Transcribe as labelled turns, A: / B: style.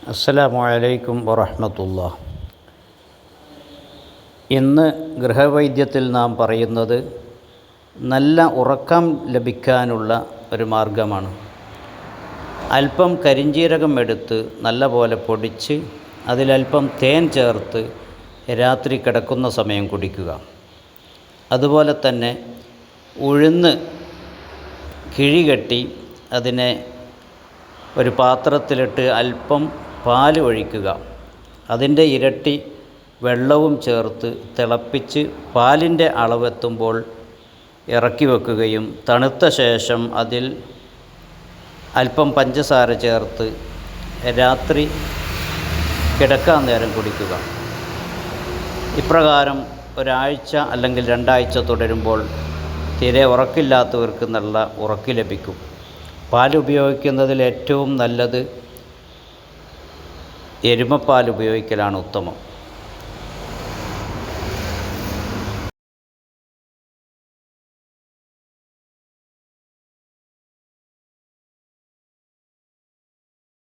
A: അസ്സലാമു അലൈക്കും വറഹ്മത്തുള്ളാഹി. ഇന്ന് ഗൃഹവൈദ്യത്തിൽ നാം പറയുന്നത് നല്ല ഉറക്കം ലഭിക്കാനുള്ള ഒരു മാർഗമാണ്. അല്പം കരിഞ്ജീരകം എടുത്ത് നല്ലപോലെ പൊടിച്ച് അതിലല്പം തേൻ ചേർത്ത് രാത്രി കിടക്കുന്ന സമയം കുടിക്കുക. അതുപോലെ തന്നെ ഉഴുന്ന് കിഴികെട്ടി അതിനെ ഒരു പാത്രത്തിലിട്ട് അല്പം പാൽ ഒഴിക്കുക. അതിൻ്റെ ഇരട്ടി വെള്ളവും ചേർത്ത് തിളപ്പിച്ച് പാലിൻ്റെ അളവെത്തുമ്പോൾ ഇറക്കി വെക്കുകയും തണുത്ത ശേഷം അതിൽ അല്പം പഞ്ചസാര ചേർത്ത് രാത്രി കിടക്കാൻ നേരം കുടിക്കുക. ഇപ്രകാരം ഒരാഴ്ച അല്ലെങ്കിൽ 2 ആഴ്ച തുടരുമ്പോൾ തീരെ ഉറക്കില്ലാത്തവർക്ക് നല്ല ഉറക്ക് ലഭിക്കും. പാൽ ഉപയോഗിക്കുന്നതിൽ ഏറ്റവും നല്ലത് എരുമപ്പാൽ ഉപയോഗിക്കലാണ് ഉത്തമം.